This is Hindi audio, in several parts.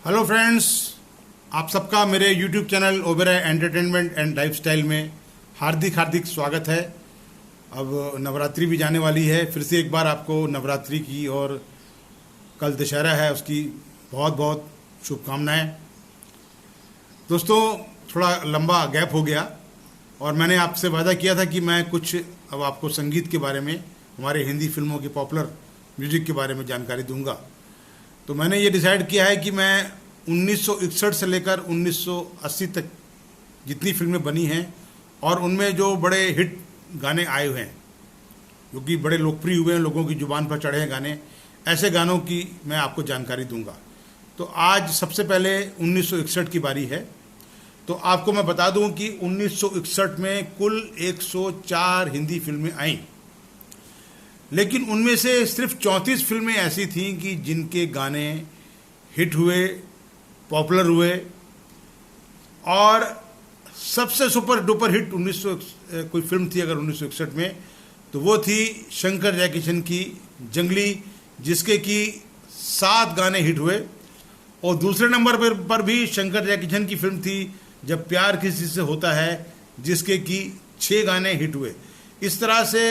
हेलो फ्रेंड्स, आप सबका मेरे YouTube channel Oberoi entertainment and lifestyle में हार्दिक हार्दिक स्वागत है। अब नवरात्रि भी जाने वाली है। फिर से एक बार आपको नवरात्रि की और कल दशहरा है उसकी बहुत बहुत शुभकामनाएं। दोस्तों, थोड़ा लंबा गैप हो गया और मैंने आपसे वादा किया था कि मैं कुछ अब आपको संगीत के बारे में, हमारे हिंदी फिल्मों के पॉपुलर म्यूजिक के बारे में जानकारी दूंगा। तो मैंने ये डिसाइड किया है कि मैं 1961 से लेकर 1980 तक जितनी फिल्में बनी हैं और उनमें जो बड़े हिट गाने आए हुए हैं, जो कि बड़े लोकप्रिय हुए हैं, लोगों की जुबान पर चढ़े हैं गाने, ऐसे गानों की मैं आपको जानकारी दूंगा। तो आज सबसे पहले 1961 की बारी है। तो आपको मैं बता दूं कि 1961 में कुल 104 हिंदी फिल्में आईं, लेकिन उनमें से सिर्फ 34 फिल्में ऐसी थीं कि जिनके गाने हिट हुए, पॉपुलर हुए। और सबसे सुपर डुपर हिट 1900 कोई फिल्म थी अगर 1961 में, तो वो थी शंकर जयकिशन की जंगली, जिसके कि 7 गाने हिट हुए। और दूसरे नंबर पर भी शंकर जयकिशन की फिल्म थी जब प्यार किसी से होता है, जिसके कि 6 गाने हिट हुए। इस तरह से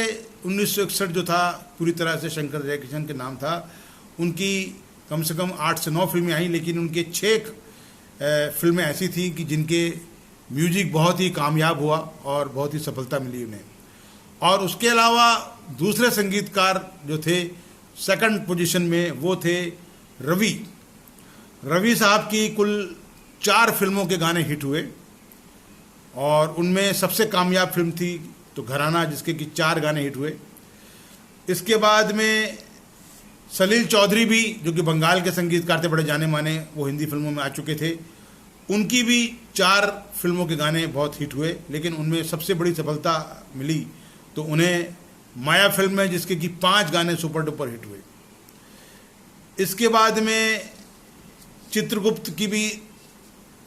1961 जो था पूरी तरह से शंकर जयकिशन के नाम था। उनकी कम से कम 8 से 9 फिल्में आई, लेकिन उनके 6 फिल्में ऐसी थी कि जिनके म्यूजिक बहुत ही कामयाब हुआ और बहुत ही सफलता मिली उन्हें। और उसके अलावा दूसरे संगीतकार जो थे सेकंड पोजीशन में, वो थे रवि साहब की कुल 4 फिल्मों के गाने हिट हुए और उनमें सबसे कामयाब फिल्म थी तो घराना, जिसके कि 4 गाने हिट हुए। इसके बाद में सलील चौधरी भी, जो कि बंगाल के संगीतकार थे, बड़े जाने माने, वो हिंदी फिल्मों में आ चुके थे। उनकी भी 4 फिल्मों के गाने बहुत हिट हुए, लेकिन उनमें सबसे बड़ी सफलता मिली तो उन्हें माया फिल्म में, जिसके कि 5 गाने सुपर डुपर हिट हुए। इसके बाद में चित्रगुप्त की भी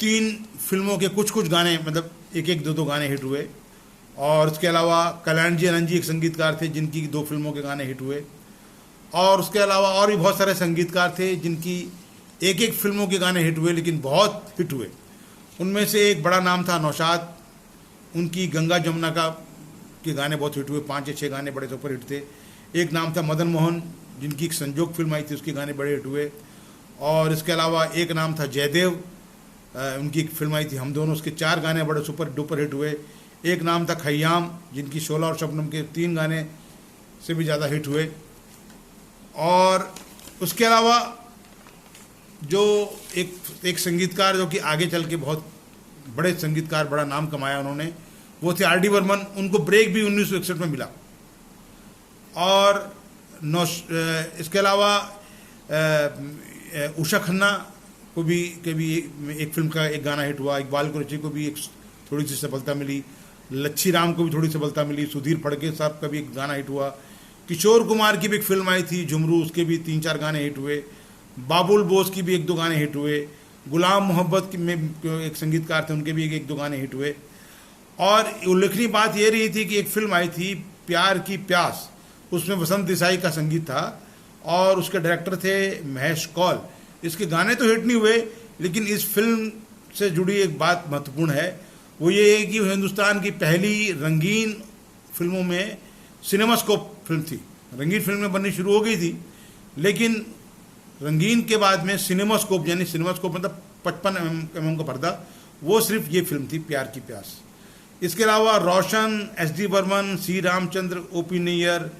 3 फिल्मों के कुछ गाने, मतलब एक एक 2 गाने हिट हुए। और उसके अलावा कल्याण जी आनंद जी एक संगीतकार थे जिनकी 2 फिल्मों के गाने हिट हुए। और उसके अलावा और भी बहुत सारे संगीतकार थे जिनकी एक एक फिल्मों के गाने हिट हुए, लेकिन बहुत हिट हुए। उनमें से एक बड़ा नाम था नौशाद, उनकी गंगा जमुना का के गाने बहुत हिट हुए, 5 या 6 गाने बड़े सुपर हिट थे। एक नाम था मदन मोहन, जिनकी एक संजोग फिल्म आई थी, उसके गाने बड़े हिट हुए। और इसके अलावा एक नाम था जयदेव, उनकी एक फिल्म आई थी हम दोनों, उसके 4 गाने बड़े सुपर डुपर हिट हुए। एक नाम था खय्याम, जिनकी शोला और शबनम के 3 गाने से भी ज़्यादा हिट हुए। और उसके अलावा जो एक संगीतकार जो कि आगे चल के बहुत बड़े संगीतकार, बड़ा नाम कमाया उन्होंने, वो थे R.D. बर्मन। उनको ब्रेक भी 1961 में मिला। और इसके अलावा उषा खन्ना को भी एक फिल्म का एक गाना हिट हुआ। इकबाल कुरैशी को भी एक थोड़ी सी सफलता मिली। लच्छी राम को भी थोड़ी सफलता मिली। सुधीर फड़के साहब का भी एक गाना हिट हुआ। किशोर कुमार की भी एक फिल्म आई थी झुमरू, उसके भी 3-4 गाने हिट हुए। बाबुल बोस की भी 1-2 गाने हिट हुए। गुलाम मोहब्बत में एक संगीतकार थे, उनके भी 1-2 गाने हिट हुए। और उल्लेखनीय बात ये रही थी कि एक फिल्म आई थी प्यार की प्यास, उसमें वसंत देसाई का संगीत था और उसके डायरेक्टर थे महेश कौल। इसके गाने तो हिट नहीं हुए, लेकिन इस फिल्म से जुड़ी एक बात महत्वपूर्ण है, वो ये है कि हिंदुस्तान की पहली रंगीन फिल्मों में सिनेमास्कोप फिल्म थी। रंगीन फिल्में बननी शुरू हो गई थी, लेकिन रंगीन के बाद में सिनेमास्कोप, यानी सिनेमास्कोप मतलब 55 mm का पर्दा, वो सिर्फ ये फिल्म थी प्यार की प्यास। इसके अलावा रोशन, S.D. बर्मन, सी रामचंद्र, O.P. नैयर,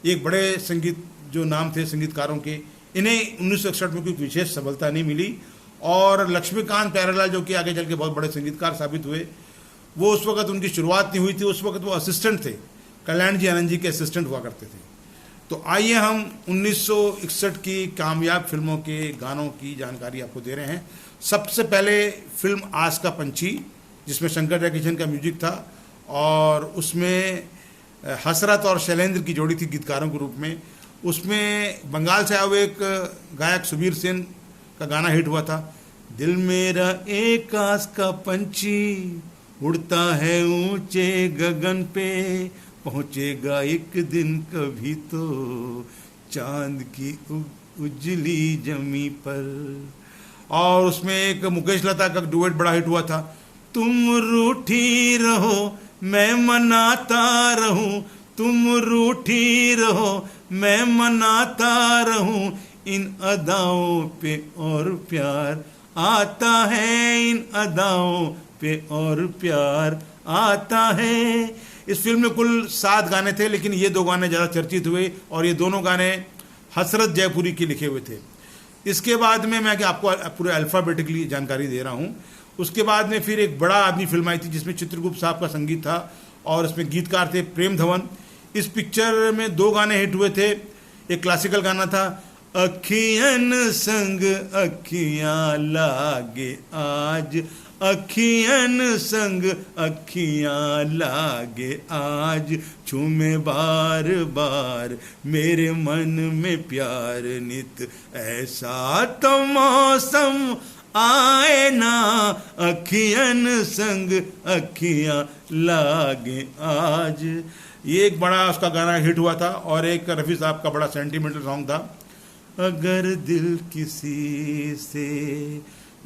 एक बड़े संगीत जो नाम थे संगीतकारों के, इन्हें 1961 में कोई विशेष सफलता नहीं मिली। और लक्ष्मीकांत प्यारेलाल, जो कि आगे चल के बहुत बड़े संगीतकार साबित हुए, वो उस वक्त उनकी शुरुआत नहीं हुई थी। उस वक्त वो असिस्टेंट थे, कल्याण जी आनंद जी के असिस्टेंट हुआ करते थे। तो आइए हम 1961 की कामयाब फिल्मों के गानों की जानकारी आपको दे रहे हैं। सबसे पहले फिल्म आस का पंछी, जिसमें शंकर जयकिशन का म्यूजिक था और उसमें हसरत और शैलेंद्र की जोड़ी थी गीतकारों के रूप में। उसमें बंगाल से आए हुए एक गायक सुबीर सेन का गाना हिट हुआ था, दिल मेरा एक आस का पंछी उड़ता है ऊंचे गगन पे, पहुंचेगा एक दिन कभी तो चांद की उजली जमी पर। और उसमें एक मुकेश लता का डुएट बड़ा हिट हुआ था, तुम रूठी रहो मैं मनाता रहूं, तुम रूठी रहो मैं मनाता रहूं, इन अदाओं पे और प्यार आता है, इन अदाओं पे और प्यार आता है। इस फिल्म में कुल 7 गाने थे, लेकिन ये 2 गाने ज़्यादा चर्चित हुए और ये दोनों गाने हसरत जयपुरी के लिखे हुए थे। इसके बाद में मैं आपको पूरे अल्फ़ाबेटिकली जानकारी दे रहा हूँ। उसके बाद में फिर एक बड़ा आदमी फिल्म आई थी जिसमें चित्रगुप्त साहब का संगीत था और इसमें गीतकार थे प्रेम धवन। इस पिक्चर में 2 गाने हिट हुए थे। एक क्लासिकल गाना था, अखियन संग अखियां लागे आज, अखियन संग अखियां लागे आज, झूमे बार बार मेरे मन में प्यार नित, ऐसा तो मौसम आए ना, अखियन संग अखियां लागे आज। ये एक बड़ा उसका गाना हिट हुआ था। और एक रफ़ी साहब का बड़ा सेंटिमेंटल सॉन्ग था, अगर दिल किसी से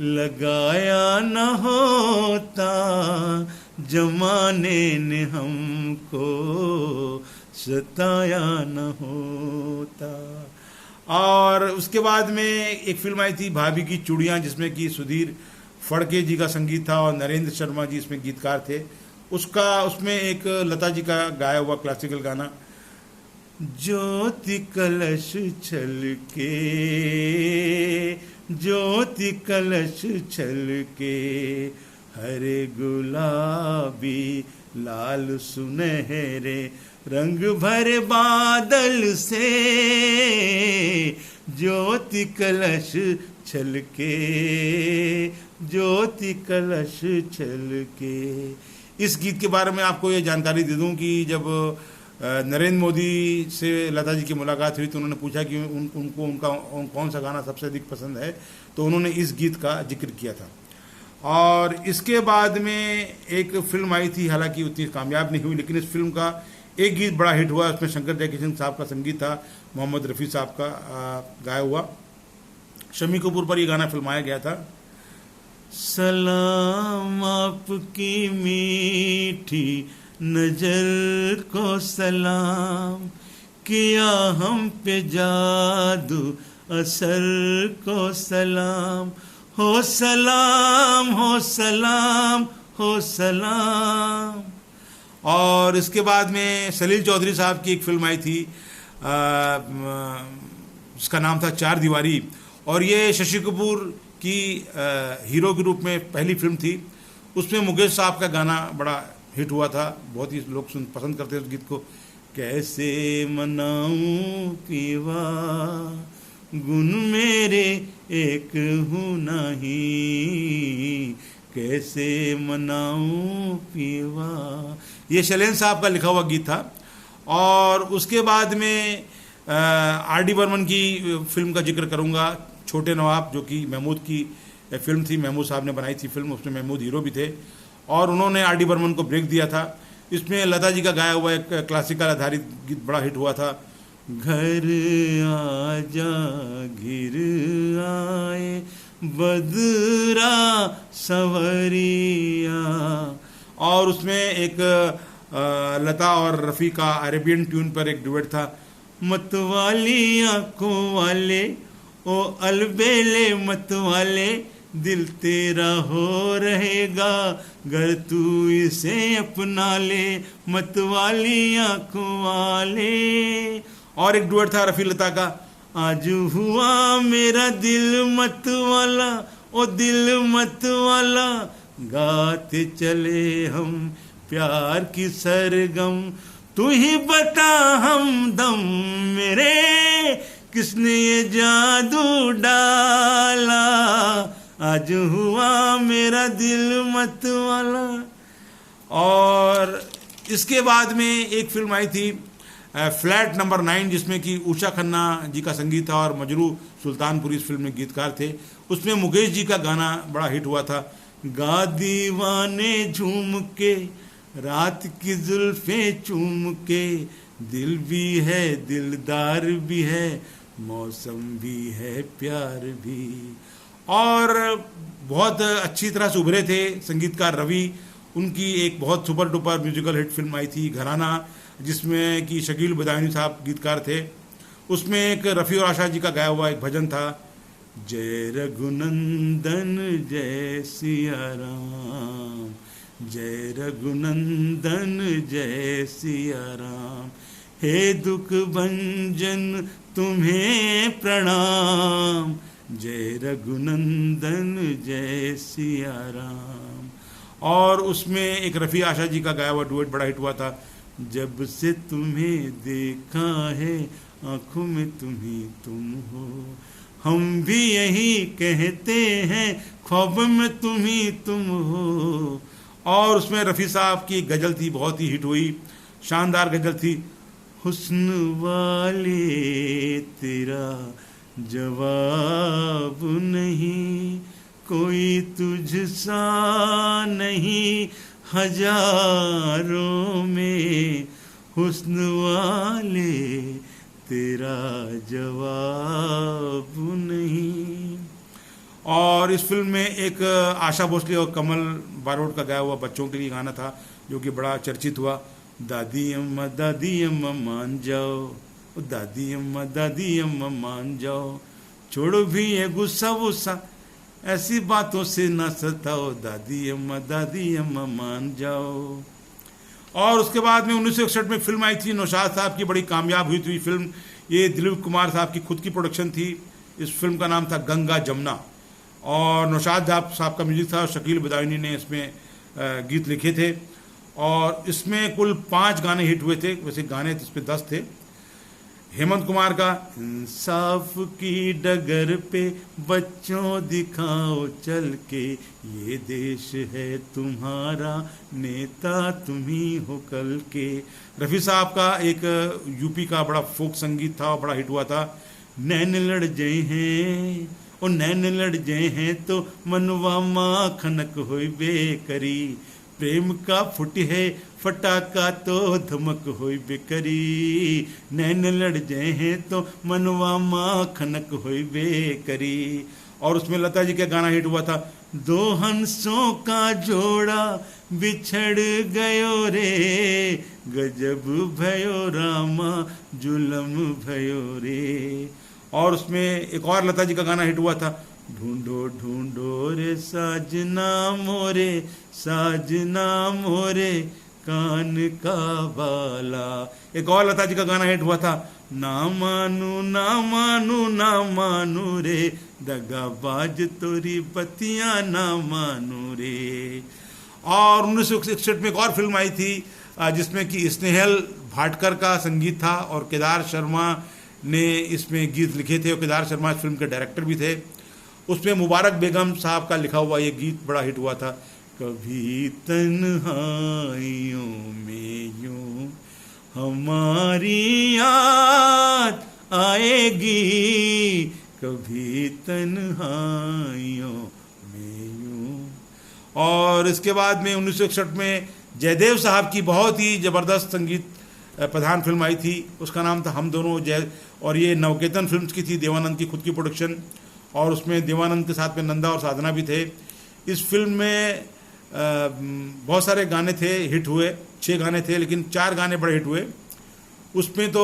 लगाया न होता, जमाने ने हमको सताया न होता। और उसके बाद में एक फिल्म आई थी भाभी की चूड़ियाँ, जिसमें कि सुधीर फड़के जी का संगीत था और नरेंद्र शर्मा जी इसमें गीतकार थे। उसमें एक लता जी का गाया हुआ क्लासिकल गाना, ज्योति कलश छलके, ज्योति कलश छलके, हरे गुलाबी लाल सुनहरे, रंग भरे बादल से, ज्योति कलश छलके, ज्योति कलश छलके। इस गीत के बारे में आपको ये जानकारी दे दूं कि जब नरेंद्र मोदी से लता जी की मुलाकात हुई तो उन्होंने पूछा कि उनको उनका कौन सा गाना सबसे अधिक पसंद है, तो उन्होंने इस गीत का जिक्र किया था। और इसके बाद में एक फिल्म आई थी, हालांकि उतनी कामयाब नहीं हुई, लेकिन इस फिल्म का एक गीत बड़ा हिट हुआ। उसमें शंकर जयकिशन साहब का संगीत था, मोहम्मद रफ़ी साहब का गाया हुआ। शम्मी कपूर पर यह गाना फिल्माया गया था। सलाम आपकी मीठी नजर को सलाम, किया हम पे जादू असर को सलाम, हो सलाम हो सलाम हो सलाम। और इसके बाद में सलील चौधरी साहब की एक फिल्म आई थी जिसका नाम था चार दीवारी, और ये शशि कपूर की हीरो के रूप में पहली फिल्म थी। उसमें मुकेश साहब का गाना बड़ा हिट हुआ था, बहुत ही लोग पसंद करते हैं उस गीत को। कैसे मनाऊं पीवा गुन मेरे एक हूँ नहीं, कैसे मनाऊं पीवा, ये शैलेंद्र साहब का लिखा हुआ गीत था। और उसके बाद में आर.डी. बर्मन की फिल्म का जिक्र करूंगा, छोटे नवाब, जो कि महमूद की फिल्म थी। महमूद साहब ने बनाई थी फिल्म, उसमें महमूद हीरो भी थे और उन्होंने आर.डी. बर्मन को ब्रेक दिया था। इसमें लता जी का गाया हुआ एक क्लासिकल आधारित गीत बड़ा हिट हुआ था, घर आजा घिर आए बदरा सवरिया। और उसमें एक लता और रफ़ी का अरेबियन ट्यून पर एक डुएट था, मतवाली आंखों वाले ओ अलबेले मतवाले, दिल तेरा हो रहेगा गर तू इसे अपना ले, मतवाली आंखों वाले। और एक डुएट था रफ़ी लता का, आज हुआ मेरा दिल मत वाला ओ दिल मत वाला, गाते चले हम प्यार की सरगम, तू ही बता हमदम मेरे किसने ये जादू डाला, आज हुआ मेरा दिल मत वाला। और इसके बाद में एक फिल्म आई थी फ्लैट नंबर 9, जिसमें कि उषा खन्ना जी का संगीत था और मजरू सुल्तानपुरी इस फिल्म में गीतकार थे। उसमें मुकेश जी का गाना बड़ा हिट हुआ था, गा दीवाने झूम के रात की जुल्फे चूम के, दिल भी है दिलदार भी है मौसम भी है प्यार भी। और बहुत अच्छी तरह से उभरे थे संगीतकार रवि। उनकी एक बहुत super duper musical hit film आई थी घराना, जिसमें कि शकील बदायूनी साहब गीतकार थे। उसमें एक रफ़ी और आशा जी का गाया हुआ एक भजन था, जय रघुनंदन जय सिया राम, जय रघुनंदन जय सिया राम, हे दुख भंजन तुम्हें प्रणाम, जय रघुनंदन जय सिया राम। और उसमें एक रफ़ी आशा जी का गाया हुआ डुएट बड़ा हिट हुआ था, जब से तुम्हें देखा है आँखों में तुम्ही तुम हो, हम भी यही कहते हैं ख्वाब में तुम्ही तुम हो। और उसमें रफ़ी साहब की गज़ल थी, बहुत ही हिट हुई, शानदार गज़ल थी, हुस्न वाले तेरा जवाब नहीं, कोई तुझसा नहीं हजारों में, हुस्न वाले तेरा जवाब नहीं। और इस फिल्म में एक आशा भोसले और कमल बारोट का गाया हुआ बच्चों के लिए गाना था, जो कि बड़ा चर्चित हुआ, दादी अम्मा मान जाओ, दादी अम्मा मान जाओ, छोड़ो भी ये गुस्सा वुस्सा, ऐसी बातों से न सताओ, दादी अम्मा मान जाओ। और उसके बाद में 1961 में फिल्म आई थी, नौशाद साहब की बड़ी कामयाब हुई थी फिल्म, ये दिलीप कुमार साहब की खुद की प्रोडक्शन थी। इस फिल्म का नाम था गंगा जमुना, और नौशाद साहब का म्यूजिक था, और शकील बदायूनी ने इसमें गीत लिखे थे। और इसमें कुल 5 गाने हिट हुए थे, वैसे गाने इस पर 10 थे। हेमंत कुमार का इंसाफ की डगर पे बच्चों दिखाओ चल के, ये देश है तुम्हारा नेता तुम्ही हो कल के। रफ़ी साहब का एक यूपी का बड़ा फोक संगीत था, बड़ा हिट हुआ था, नैन लड़ जाए हैं और नैन लड़ जाए हैं तो मनवा माँ खनक होई बेकरी, प्रेम का फुट है फटाका तो धमक होई बेकरी, नैन लड़ जाए हैं तो मनवा माँ खनक होई बेकरी। और उसमें लता जी का गाना हिट हुआ था, दो हंसों का जोड़ा बिछड़ गयो रे, गजब भयो रामा जुलम भयो रे। और उसमें एक और लता जी का गाना हिट हुआ था, ढूंढो ढूंढो रे साजना मोरे, साजना मोरे कान का बाला। एक और लता जी का गाना हिट हुआ था, ना मानू ना मानू ना मानू रे, दगाबाज तोरी बतिया ना मानू रे। और 1961 में एक और फिल्म आई थी, जिसमें कि स्नेहल भाटकर का संगीत था, और केदार शर्मा ने इसमें गीत लिखे थे, और केदार शर्मा इस फिल्म के डायरेक्टर भी थे। उसमें मुबारक बेगम साहब का लिखा हुआ ये गीत बड़ा हिट हुआ था, कभी तन्हाइयों में यूं हमारी याद आएगी, कभी तन्हाइयों में यूं। और इसके बाद में 1961 में जयदेव साहब की बहुत ही ज़बरदस्त संगीत प्रधान फिल्म आई थी, उसका नाम था हम दोनों जय, और ये नवकेतन फिल्म्स की थी, देवानंद की खुद की प्रोडक्शन, और उसमें देवानंद के साथ में नंदा और साधना भी थे। इस फिल्म में बहुत सारे गाने थे, हिट हुए, 6 गाने थे, लेकिन 4 गाने बड़े हिट हुए। उसमें तो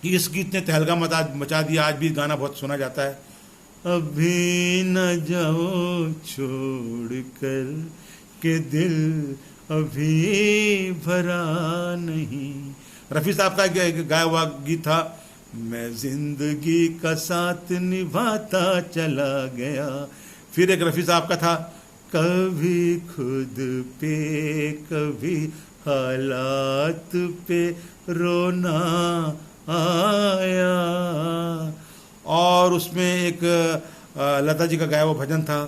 इस गीत ने तहलका मचा दिया, आज भी गाना बहुत सुना जाता है, अभी न जाओ छोड़ कर के दिल अभी भरा नहीं। रफ़ी साहब का गाया हुआ गीत था, मैं जिंदगी का साथ निभाता चला गया। फिर एक रफ़ी साहब का था, कभी खुद पे कभी हालात पे रोना आया। और उसमें एक लता जी का गाया हुआ भजन था,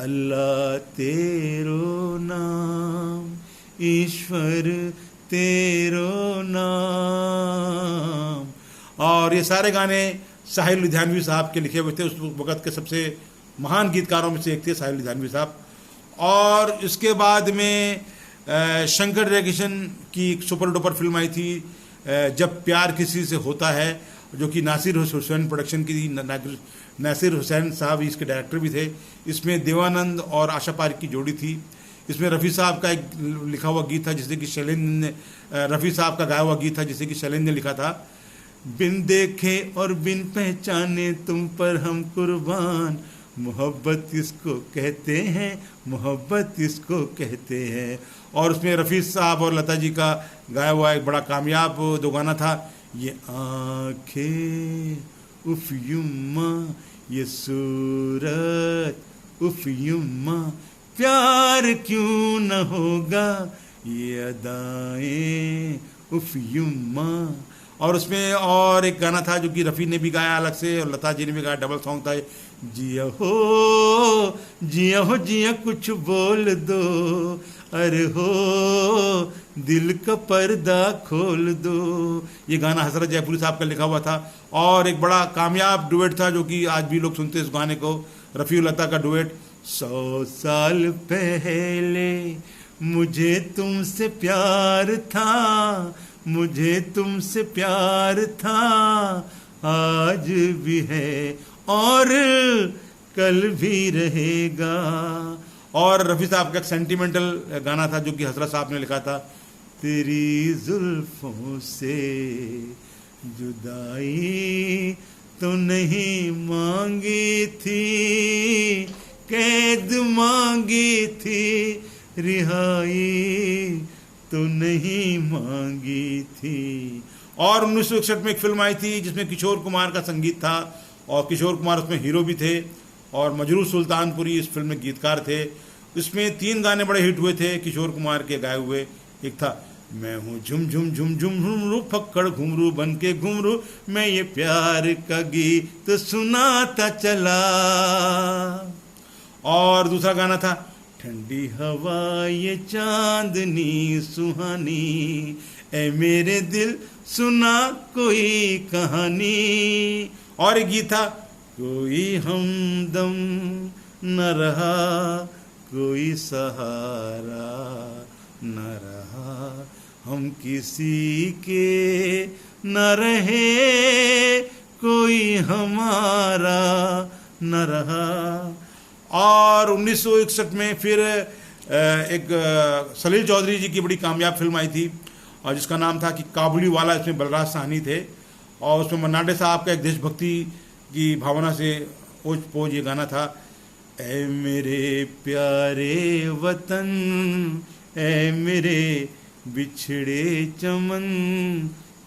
अल्लाह तेरो नाम ईश्वर तेरो नाम। और ये सारे गाने साहिल लुधियानवी साहब के लिखे हुए थे, उस वक़्त के सबसे महान गीतकारों में से एक थे साहिल लुधियानवी साहब। और इसके बाद में शंकर जयकिशन की एक सुपर डुपर फिल्म आई थी, जब प्यार किसी से होता है, जो कि नासिर हुसैन प्रोडक्शन की नासिर हुसैन साहब इसके डायरेक्टर भी थे। इसमें देवानंद और आशा पारेख की जोड़ी थी। इसमें रफ़ी साहब का एक लिखा हुआ गीत था जिसे कि शैलेंद्र ने, रफ़ी साहब का गाया हुआ गीत था जिसे कि शैलेंद्र ने लिखा था। बिन देखे और बिन पहचाने तुम पर हम कुर्बान, मोहब्बत इसको कहते हैं, मोहब्बत इसको कहते हैं। और उसमें रफ़ी साहब और लता जी का गाया हुआ एक बड़ा कामयाब दो गाना था, ये आंखें उफ युम्मा, ये सूरत उफ युम्मा, प्यार क्यों न होगा, ये अदाएं उफ युम्मा। और उसमें और एक गाना था जो कि रफ़ी ने भी गाया अलग से और लता जी ने भी गाया, डबल सॉन्ग था, जिया हो जिया हो जिया कुछ बोल दो, अरे हो दिल का पर्दा खोल दो। ये गाना हजरत जयपुरी साहब का लिखा हुआ था। और एक बड़ा कामयाब डुएट था जो कि आज भी लोग सुनते हैं इस गाने को, रफ़ी और लता का डुएट। 100 साल पहले मुझे तुमसे प्यार था, मुझे तुमसे प्यार था, आज भी है और कल भी रहेगा। और रफ़ी साहब का एक सेंटिमेंटल गाना था जो कि हजरत साहब ने लिखा था, तेरी जुल्फों से जुदाई तो नहीं मांगी थी, कैद मांगी थी, रिहाई तो नहीं मांगी थी। और 1961 में एक फिल्म आई थी जिसमें किशोर कुमार का संगीत था और किशोर कुमार उसमें हीरो भी थे और मजरूर सुल्तानपुरी इस फिल्म में गीतकार थे। इसमें 3 गाने बड़े हिट हुए थे किशोर कुमार के गाए हुए। एक था मैं हूँ झुम झुम झुम झुम झुमरू, फक्कड़ घुमरू बन के घुमरू, मैं ये प्यार का गीत तो सुनाता चला। और दूसरा गाना था ठंडी हवा ये चांदनी सुहानी, ए मेरे दिल सुना कोई कहानी। और एक गीत था कोई हमदम न रहा, कोई सहारा न रहा, हम किसी के न रहे, कोई हमारा न रहा। और 1961 में फिर एक सलील चौधरी जी की बड़ी कामयाब फिल्म आई थी और जिसका नाम था कि काबुली वाला। इसमें बलराज साहनी थे और उसमें मन्नाडे साहब का एक देशभक्ति की भावना से ओज पोज ये गाना था, ऐ मेरे प्यारे वतन, ऐ मेरे बिछड़े चमन,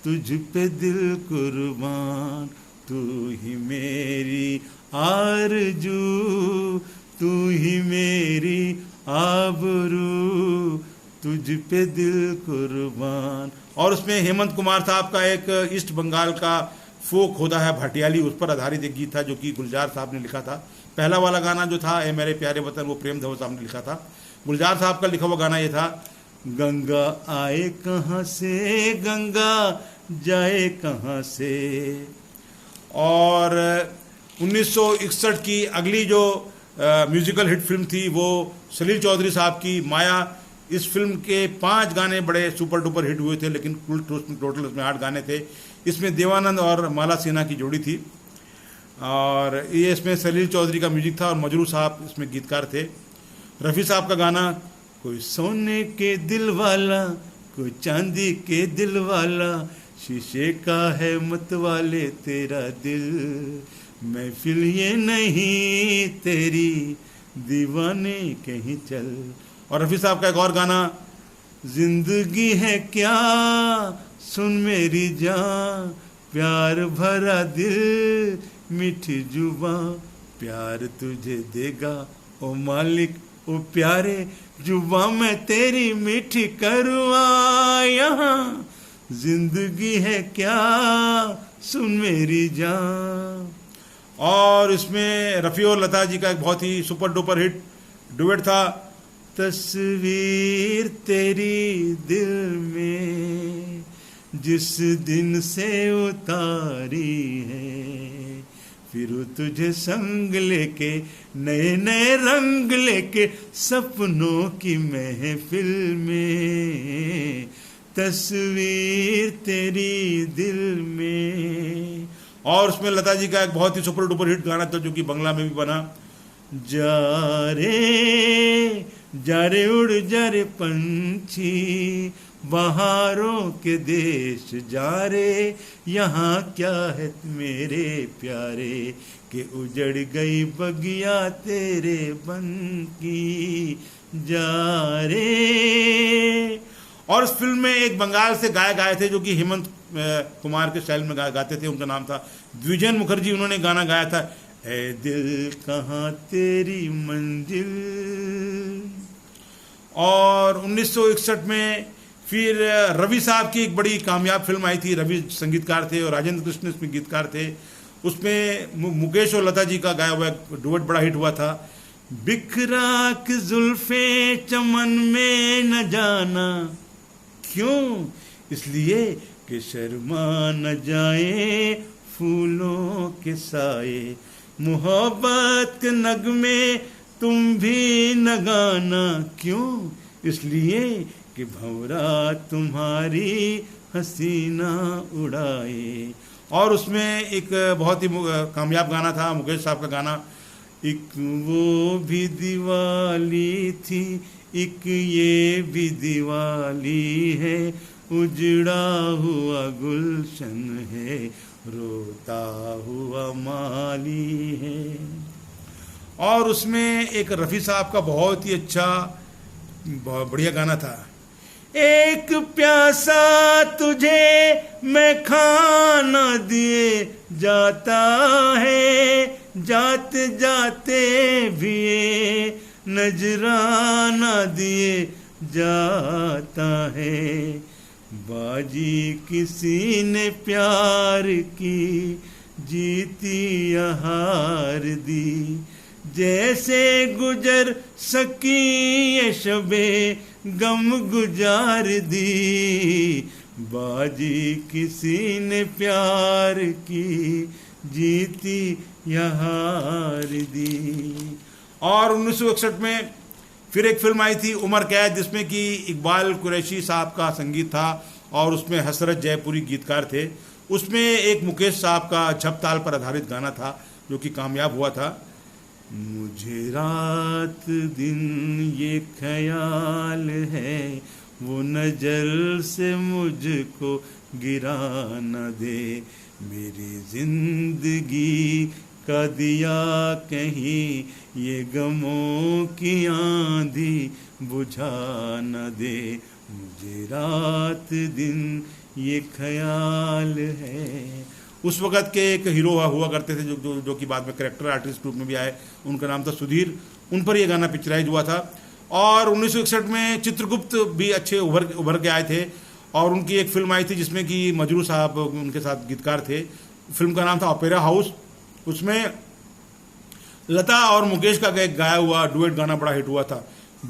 तुझ पे दिल कुर्बान, तू ही मेरी आरज़ू, तू ही मेरी आबरू, तुझ पे दिल कुर्बान। और उसमें हेमंत कुमार साहब का एक ईस्ट बंगाल का फोक होता है भाटियाली, उस पर आधारित एक गीत था जो कि गुलजार साहब ने लिखा था। पहला वाला गाना जो था ए मेरे प्यारे वतन, वो प्रेम धवन साहब ने लिखा था। गुलजार साहब का लिखा हुआ गाना ये था, गंगा आए कहाँ से, गंगा जाए कहाँ से। और 1961 की अगली जो म्यूजिकल हिट फिल्म थी वो सलील चौधरी साहब की माया। इस फिल्म के 5 गाने बड़े सुपर डुपर हिट हुए थे, लेकिन टोटल उसमें 8 गाने थे। इसमें देवानंद और माला सिन्हा की जोड़ी थी और ये इसमें सलील चौधरी का म्यूजिक था और मजरू साहब इसमें गीतकार थे। रफ़ी साहब का गाना, कोई सोने के दिल वाला, कोई चांदी के दिल वाला, शीशे का है मत वाले तेरा दिल, महफिल ये नहीं तेरी, दीवाने कहीं चल। और रफ़ी साहब का एक और गाना, जिंदगी है क्या सुन मेरी जान, प्यार भरा दिल मीठी जुबां, प्यार तुझे देगा ओ मालिक ओ प्यारे, जुबां मैं तेरी मीठी करूँ यहाँ, जिंदगी है क्या सुन मेरी जान। और इसमें रफ़ी और लता जी का एक बहुत ही सुपर डुपर हिट डुएट था, तस्वीर तेरी दिल में जिस दिन से उतारी है, फिर तुझे संग लेके नए नए रंग लेके सपनों की महफिल में, तस्वीर तेरी दिल में। और उसमें लता जी का एक बहुत ही सुपर डुपर हिट गाना था जो कि बंगला में भी बना, जा रे उड़ जा रे पंछी बहारों के देश जा रे, यहाँ क्या है मेरे प्यारे कि उजड़ गई बगिया तेरे बन की, जा रे। और इस फिल्म में एक बंगाल से गायक आए थे जो कि हेमंत कुमार के स्टाइल में गाते थे, उनका नाम था द्विजन मुखर्जी। उन्होंने गाना गाया था, ऐ दिल कहाँ तेरी मंजिल। और 1961 में फिर रवि साहब की एक बड़ी कामयाब फिल्म आई थी, रवि संगीतकार थे और राजेंद्र कृष्ण इसमें गीतकार थे। उसमें मुकेश और लता जी का गाया हुआ डुएट बड़ा हिट हुआ था, बिखरा के जुल्फे चमन में न जाना क्यों, इसलिए कि शर्मा न जाए फूलों के साए, मोहब्बत के नगमे तुम भी न गाना क्यों, इसलिए कि भंवरा तुम्हारी हसीना उड़ाए। और उसमें एक बहुत ही कामयाब गाना था मुकेश साहब का गाना, एक वो भी दिवाली थी एक ये भी दिवाली है, उजड़ा हुआ गुलशन है रोता हुआ माली है। और उसमें एक रफ़ी साहब का बहुत ही अच्छा बहुत बढ़िया गाना था, एक प्यासा तुझे मैं खाना दिए जाता है, जाते जाते भी नजराना दिए जाता है, बाजी किसी ने प्यार की जीती या हार दी, जैसे गुजर सकी ये शबे गम गुजार दी, बाजी किसी ने प्यार की जीती या हार दी। और 1961 में फिर एक फिल्म आई थी उमर कैद, जिसमें कि इकबाल कुरैशी साहब का संगीत था और उसमें हसरत जयपुरी गीतकार थे। उसमें एक मुकेश साहब का झप ताल पर आधारित गाना था जो कि कामयाब हुआ था, मुझे रात दिन ये ख्याल है वो नजर से मुझको गिरा न दे, मेरी जिंदगी का दिया कहीं ये गमों की आंधी बुझा न दे, मुझे रात दिन ये ख्याल है। उस वक़्त के एक हीरो हुआ करते थे जो कि बाद में कैरेक्टर आर्टिस्ट रूप में भी आए, उनका नाम था सुधीर, उन पर यह गाना पिक्चराइज हुआ था। और 1961 में चित्रगुप्त भी अच्छे उभर के आए थे और उनकी एक फिल्म आई थी जिसमें कि मजरू साहब उनके साथ गीतकार थे। फिल्म का नाम था ऑपेरा हाउस। उसमें लता और मुकेश का एक गाया हुआ डुएट गाना बड़ा हिट हुआ था,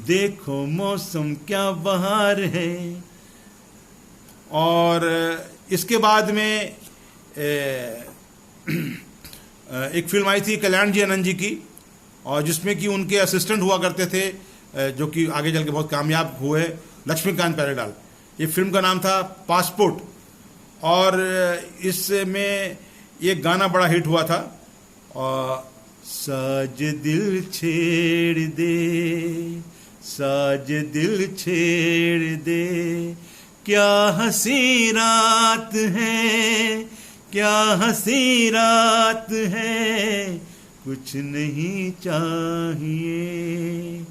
देखो मौसम क्या बहार है। और इसके बाद में एक फिल्म आई थी कल्याण जी आनंद जी की, और जिसमें कि उनके असिस्टेंट हुआ करते थे जो कि आगे चल के बहुत कामयाब हुए, लक्ष्मीकांत प्यारेलाल। ये फिल्म का नाम था पासपोर्ट और इसमें ये गाना बड़ा हिट हुआ था, और साज दिल छेड़ दे, साज दिल छेड़ दे, क्या हंसी रात है, क्या हंसी रात है, कुछ नहीं चाहिए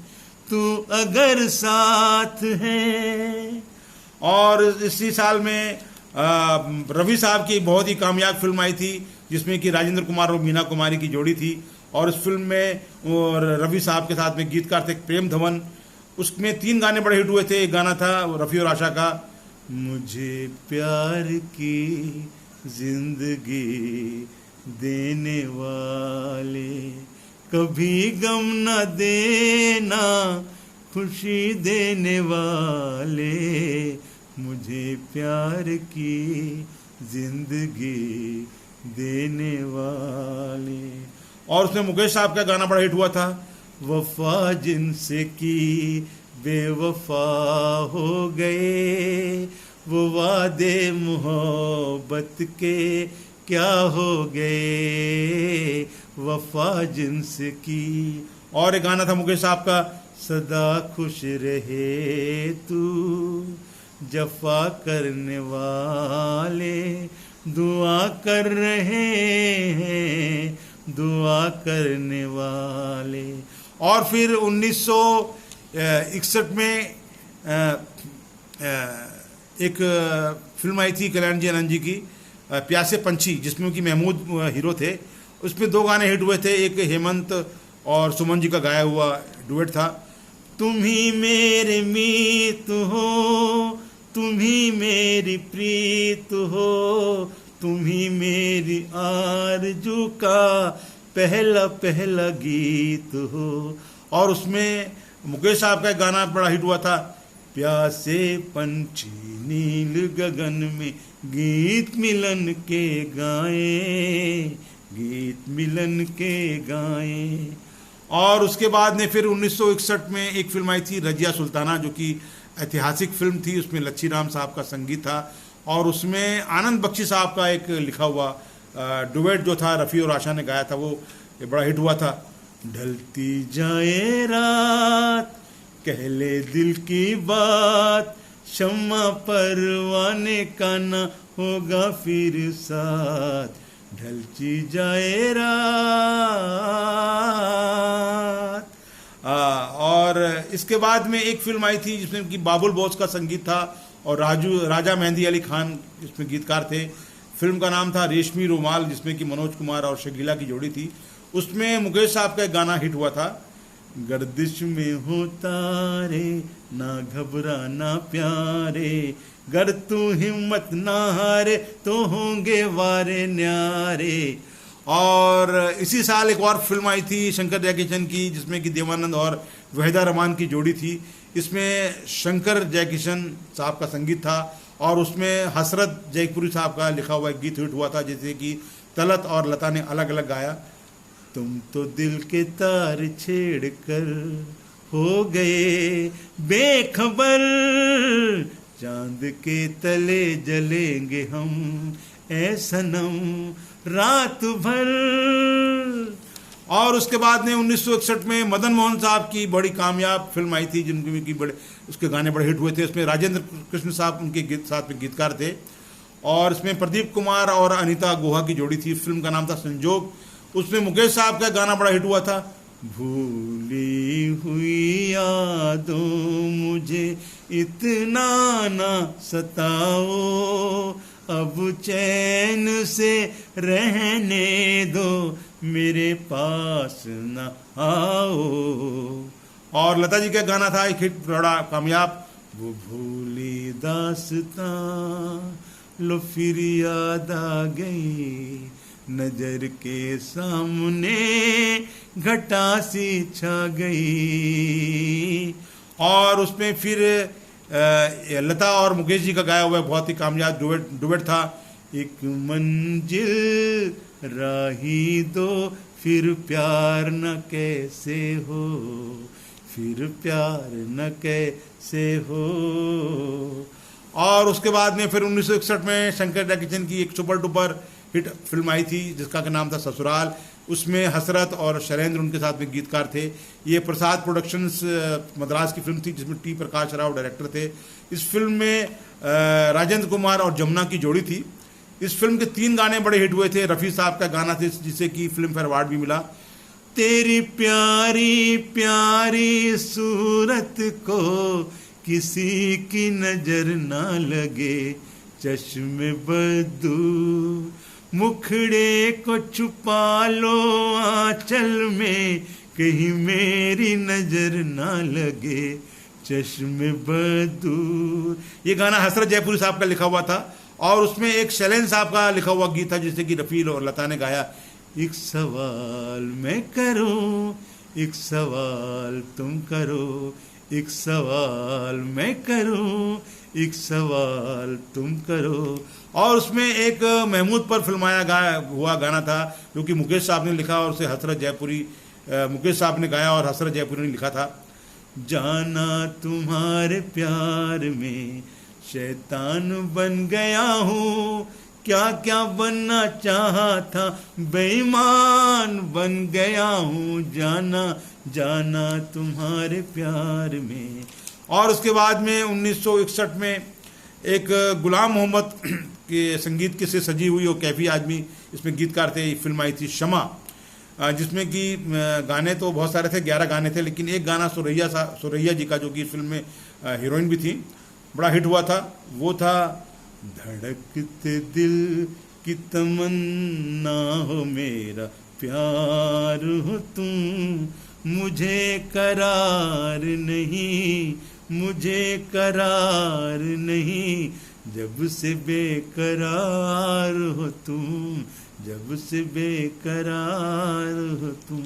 तू अगर साथ है। और इसी साल में रवि साहब की बहुत ही कामयाब फिल्म आई थी जिसमें कि राजेंद्र कुमार और मीना कुमारी की जोड़ी थी, और इस फिल्म में और रवि साहब के साथ में गीतकार थे प्रेम धवन। उसमें 3 गाने बड़े हिट हुए थे। एक गाना था रफ़ी और आशा का, मुझे प्यार की जिंदगी देने वाले, कभी गम न देना खुशी देने वाले, मुझे प्यार की जिंदगी देने वाले। और उसमें मुकेश साहब का गाना बड़ा हिट हुआ था, वफा जिनसे की बेवफा हो गए, वो वादे मोहब्बत के क्या हो गए वफा जिन्स की। और एक गाना था मुकेश साहब का, सदा खुश रहे तू जफा करने वाले दुआ कर रहे हैं, दुआ करने वाले। और फिर 1961 में एक फिल्म आई थी कल्याण जी आनंद जी की, प्यासे पंछी, जिसमें उनकी महमूद हीरो थे। उसमें दो गाने हिट हुए थे, एक हेमंत और सुमन जी का गाया हुआ डुएट था। तुम ही मेरे मीत हो, तुम ही मेरी प्रीत हो, तुम ही मेरी आरज़ू का पहला पहला गीत हो। और उसमें मुकेश साहब का एक गाना बड़ा हिट हुआ था, प्यासे पंछी नील गगन में गीत मिलन के गाएं, गीत मिलन के गाएं। और उसके बाद ने फिर 1961 में एक फिल्म आई थी रजिया सुल्ताना, जो कि ऐतिहासिक फिल्म थी। उसमें लच्छी राम साहब का संगीत था और उसमें आनंद बख्शी साहब का एक लिखा हुआ डुएट जो था, रफ़ी और आशा ने गाया था, वो बड़ा हिट हुआ था। ढलती जाए रात कह ले दिल की बात, शम्मा परवाने का ना होगा फिर साथ, ढलती जाए रात। और इसके बाद में एक फिल्म आई थी जिसमें कि बाबुल बोस का संगीत था और राजा मेहंदी अली खान इसमें गीतकार थे। फिल्म का नाम था रेशमी रुमाल, जिसमें कि मनोज कुमार और शकीला की जोड़ी थी। उसमें मुकेश साहब का एक गाना हिट हुआ था, गर्दिश में हो तारे ना घबराना प्यारे, गर तू हिम्मत ना हारे तो होंगे वारे न्यारे। और इसी साल एक और फिल्म आई थी शंकर जयकिशन की, जिसमें कि देवानंद और वहीदा रहमान की जोड़ी थी। इसमें शंकर जयकिशन साहब का संगीत था और उसमें हसरत जयपुरी साहब का लिखा हुआ एक गीत हिट हुआ था, जैसे कि तलत और लता ने अलग अलग गाया। तुम तो दिल के तार छेड़ कर हो गए बेखबर, चांद के तले जलेंगे हम ऐ सनम रात भर। और उसके बाद ने 1961 में मदन मोहन साहब की बड़ी कामयाब फिल्म आई थी, जिनकी बड़े उसके गाने बड़े हिट हुए थे। उसमें राजेंद्र कृष्ण साहब उनके साथ में गीतकार थे और इसमें प्रदीप कुमार और अनीता गुहा की जोड़ी थी। फिल्म का नाम था संजोग। उसमें मुकेश साहब का गाना बड़ा हिट हुआ था, भूली हुई यादों मुझे इतना ना सताओ, अब चैन से रहने दो मेरे पास न आओ। और लता जी का गाना था एक हिट बड़ा कामयाब, वो भूली दास्तां लो फिर याद आ गई, नजर के सामने घटा सी छा गई। और उसमें फिर लता और मुकेश जी का गाया हुआ बहुत ही कामयाब डुएट था, एक मंजिल राही दो फिर प्यार न कैसे हो, फिर प्यार न कैसे हो। और उसके बाद में फिर 1961 में शंकर जयकिशन की एक सुपर डुपर हिट फिल्म आई थी जिसका नाम था ससुराल। उसमें हसरत और शैलेंद्र उनके साथ में गीतकार थे। ये प्रसाद प्रोडक्शंस मद्रास की फिल्म थी जिसमें टी प्रकाश राव डायरेक्टर थे। इस फिल्म में राजेंद्र कुमार और जमुना की जोड़ी थी। इस फिल्म के 3 गाने बड़े हिट हुए थे। रफ़ी साहब का गाना थे जिसे कि फिल्म फेयर अवार्ड भी मिला, तेरी प्यारी प्यारी सूरत को किसी की नजर ना लगे, चश्मे बदू मुखड़े को छुपा लो आंचल में, कहीं मेरी नजर ना लगे, चश्मे बदू। ये गाना हसरत जयपुरी साहब का लिखा हुआ था और उसमें एक शैलेंद्र साहब का लिखा हुआ गीत था जिसे कि रफ़ी और लता ने गाया। एक सवाल मैं करूं, एक सवाल तुम करो, एक सवाल मैं करूं, एक सवाल तुम करो। और उसमें एक महमूद पर फिल्माया हुआ गाना था जो कि मुकेश साहब ने लिखा और उसे हसरत जयपुरी मुकेश साहब ने गाया और हसरत जयपुरी ने लिखा था। जाना तुम्हारे प्यार में शैतान बन गया हूँ, क्या क्या बनना चाहा था, बेईमान बन गया हूँ, जाना जाना तुम्हारे प्यार में। और उसके बाद में 1961 में एक गुलाम मोहम्मद के संगीत के से सजी हुई और कैफी आदमी इसमें गीतकार थे, ये फिल्म आई थी शमा, जिसमें कि गाने तो बहुत सारे थे, 11 गाने थे, लेकिन एक गाना सुरैया जी का, जो कि फिल्म में हीरोइन भी थी, बड़ा हिट हुआ था। वो था धड़कते दिल की तमन्ना हो मेरा प्यार हो तुम, मुझे करार नहीं, मुझे करार नहीं, जब से बेकरार हो तुम, जब से बेकरार हो तुम।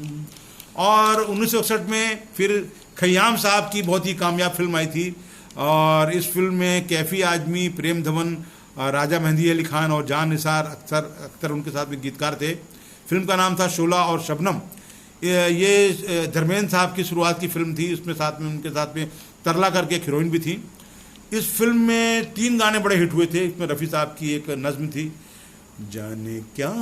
और 1961 में फिर खयाम साहब की बहुत ही कामयाब फिल्म आई थी, और इस फिल्म में कैफी आजमी, प्रेम धवन, राजा मेहंदी अली खान और जान निसार अख्तर उनके साथ में गीतकार थे। फिल्म का नाम था शोला और शबनम। ये धर्मेंद्र साहब की शुरुआत की फिल्म थी, उसमें साथ में उनके साथ में तरला करके एक हीरोइन भी थी। इस फिल्म में 3 गाने बड़े हिट हुए थे। इसमें रफ़ी साहब की एक नज़्म थी, जाने क्या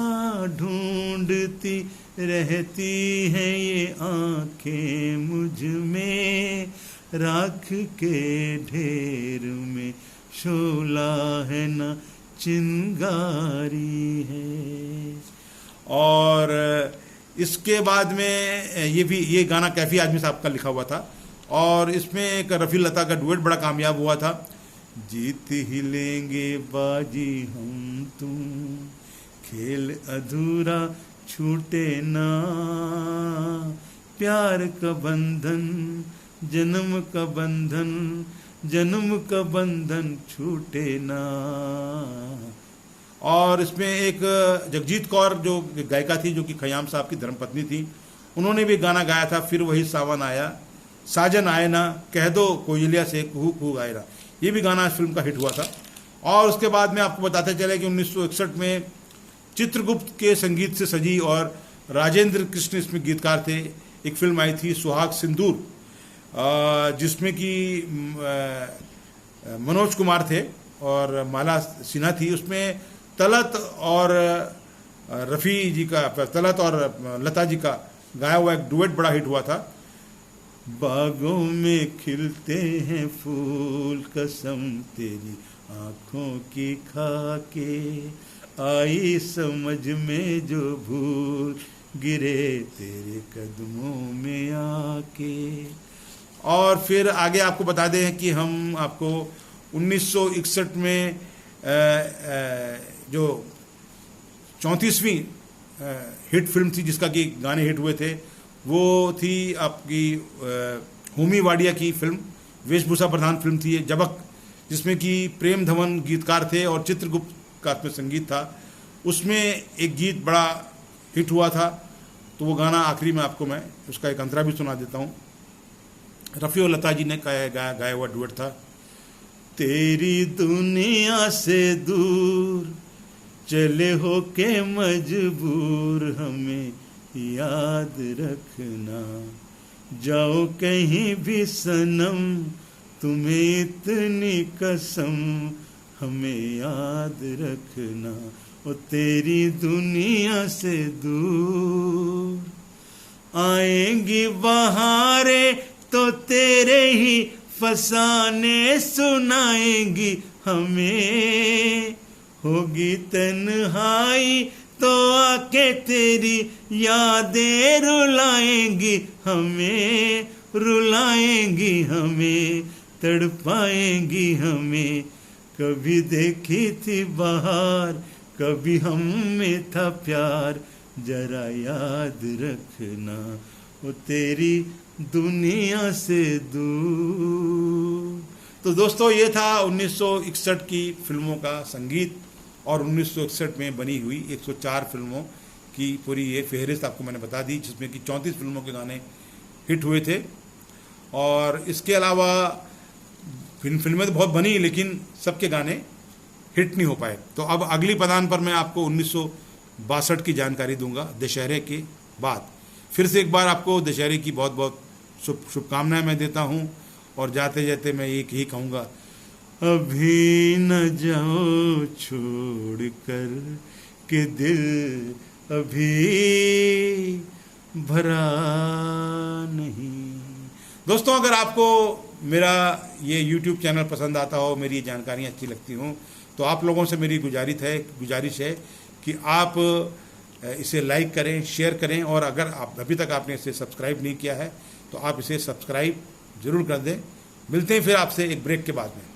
ढूंढती रहती हैं ये आंखें मुझ में, राख के ढेर में शोला है ना चिंगारी है। और इसके बाद में ये गाना कैफी आजमी साहब का लिखा हुआ था, और इसमें एक रफ़ी लता का डुएट बड़ा कामयाब हुआ था, जीत ही लेंगे बाजी हम तुम, खेल अधूरा छूटे ना, प्यार का बंधन जन्म का बंधन, जन्म का बंधन छूटे ना। और इसमें एक जगजीत कौर जो गायिका थी, जो कि खयाम साहब की धर्मपत्नी थी, उन्होंने भी गाना गाया था, फिर वही सावन आया, साजन आए ना, कह दो कोयलिया से कुहू कुहू गाए ना। ये भी गाना इस फिल्म का हिट हुआ था। और उसके बाद में आपको बताते चले कि 1961 में चित्रगुप्त के संगीत से सजी और राजेंद्र कृष्ण इसमें गीतकार थे, एक फिल्म आई थी सुहाग सिंदूर, जिसमें कि मनोज कुमार थे और माला सिन्हा थी। उसमें तलत और रफ़ी जी का, तलत और लता जी का गाया हुआ एक डुएट बड़ा हिट हुआ था। बागों में खिलते हैं फूल कसम तेरी आँखों की खाके, आई समझ में जो भूल गिरे तेरे कदमों में आके। और फिर आगे आपको बता दें कि हम आपको 1961 में जो 34वीं हिट फिल्म थी जिसका कि गाने हिट हुए थे, वो थी आपकी होमी वाडिया की फिल्म, वेशभूषा प्रधान फिल्म थी ये जबक, जिसमें कि प्रेम धवन गीतकार थे और चित्रगुप्त का उसमें संगीत था। उसमें एक गीत बड़ा हिट हुआ था, तो वो गाना आखिरी में आपको मैं उसका एक अंतरा भी सुना देता हूँ। रफ़ी और लता जी ने गाया हुआ डुएट था, तेरी दुनिया से दूर चले हो के मजबूर, हमें याद रखना, जाओ कहीं भी सनम, तुम्हें इतनी कसम, हमें याद रखना, ओ तेरी दुनिया से दूर। आएंगी बहारें तो तेरे ही फसाने सुनाएंगी हमें, होगी तन्हाई तो आके तेरी यादें रुलाएंगी हमें, रुलाएंगी हमें, तड़पाएंगी हमें। कभी देखी थी बहार, कभी हम में था प्यार, जरा याद रखना, वो तेरी दुनिया से दूर। तो दोस्तों, ये था 1961 की फिल्मों का संगीत और 1961 में बनी हुई 104 फिल्मों की पूरी ये फहरिस्त आपको मैंने बता दी, जिसमें कि 34 फिल्मों के गाने हिट हुए थे। और इसके अलावा फिल्में तो बहुत बनी, लेकिन सबके गाने हिट नहीं हो पाए। तो अब अगली पदान पर मैं आपको 1962 की जानकारी दूंगा, दशहरे के बाद। फिर से एक बार आपको दशहरे की बहुत बहुत शुभकामनाएं मैं देता हूं, और जाते जाते मैं एक ही कहूँगा, अभी न जाओ छोड़ कर के दिल अभी भरा नहीं। दोस्तों, अगर आपको मेरा ये YouTube चैनल पसंद आता हो, मेरी जानकारियाँ अच्छी लगती हों, तो आप लोगों से मेरी गुजारिश है कि आप इसे लाइक करें, शेयर करें, और अगर आप अभी तक आपने इसे सब्सक्राइब नहीं किया है तो आप इसे सब्सक्राइब ज़रूर कर दें। मिलते हैं फिर आपसे एक ब्रेक के बाद में।